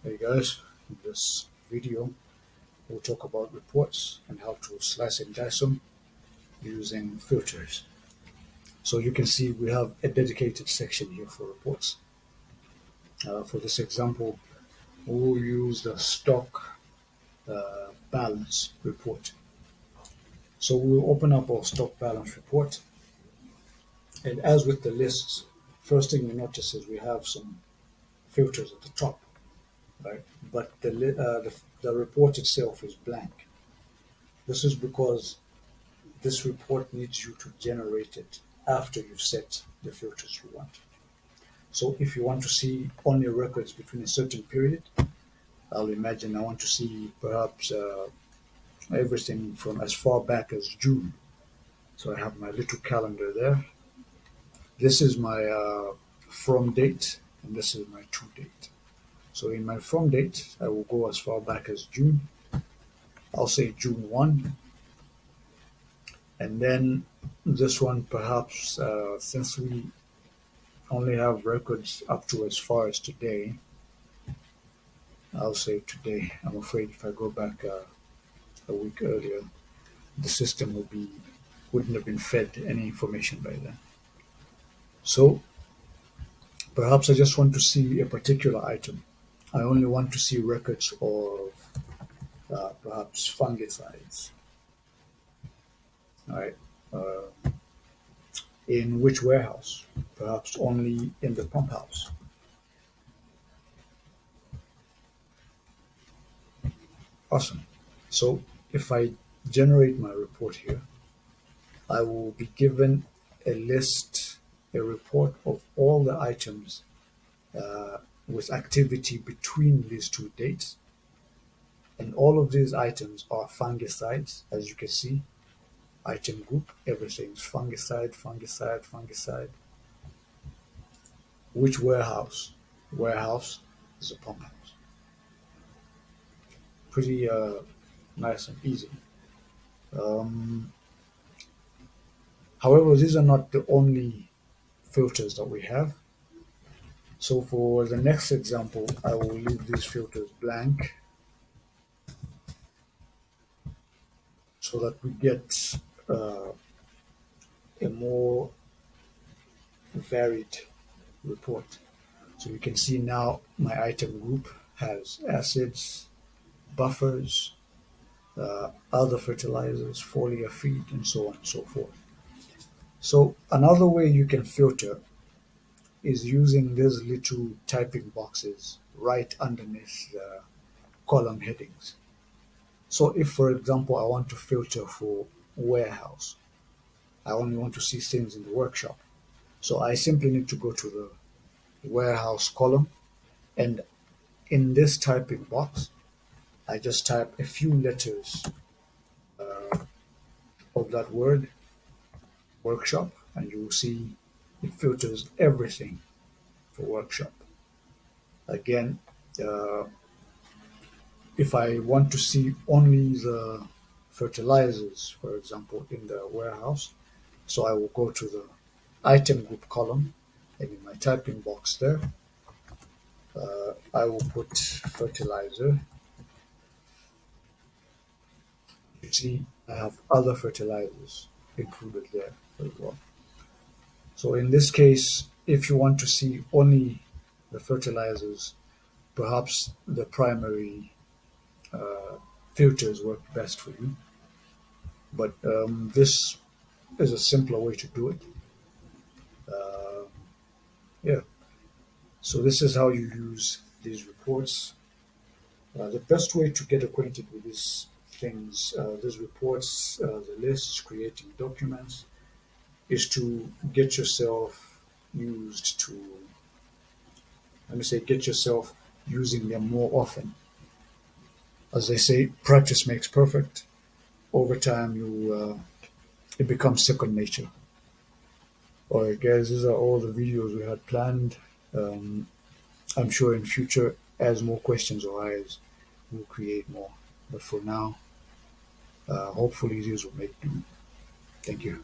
Hey guys, in this video we'll talk about reports and how to slice and dice them using filters. So you can see we have a dedicated section here for reports. For this example, we'll use the stock balance report. So we'll open up our stock balance report, and as with the lists, first thing you notice is we have some filters at the top, right? But the report itself is blank. This is because this report needs you to generate it after you've set the filters you want. So if you want to see only records between a certain period, I'll imagine I want to see perhaps everything from as far back as June. So I have my little calendar there. This is my from date, and this is my to date. So in my from date, I will go as far back as June. I'll say June 1. And then this one, perhaps, since we only have records up to as far as today, I'll say today. I'm afraid if I go back a week earlier, the system wouldn't have been fed any information by then. So perhaps I just want to see a particular item. I only want to see records of perhaps fungicides. All right. In which warehouse? Perhaps only in the pump house. Awesome. So if I generate my report here, I will be given a report of all the items with activity between these two dates. And all of these items are fungicides, as you can see. Item group, everything's fungicide, fungicide, fungicide. Which warehouse? Warehouse is a pump house. Pretty nice and easy. However, these are not the only filters that we have. So for the next example, I will leave these filters blank so that we get a more varied report. So you can see now my item group has acids, buffers, other fertilizers, foliar feed, and so on and so forth. So another way you can filter is using these little typing boxes right underneath the column headings. So if, for example, I want to filter for warehouse, I only want to see things in the workshop. So I simply need to go to the warehouse column, and in this typing box, I just type a few letters of that word, workshop, and you will see it filters everything for workshop. Again, if I want to see only the fertilizers, for example, in the warehouse, so I will go to the item group column, and in my typing box there, I will put fertilizer. You see, I have other fertilizers included there as well. So in this case, if you want to see only the fertilizers, perhaps the primary filters work best for you. But this is a simpler way to do it. Yeah. So this is how you use these reports. The best way to get acquainted with these things, these reports, the lists, creating documents, is to get yourself used to, let me say, get yourself using them more often. As they say, practice makes perfect. Over time, it becomes second nature. All right, guys, these are all the videos we had planned. I'm sure in future, as more questions arise, we'll create more. But for now, hopefully these will make do. Thank you.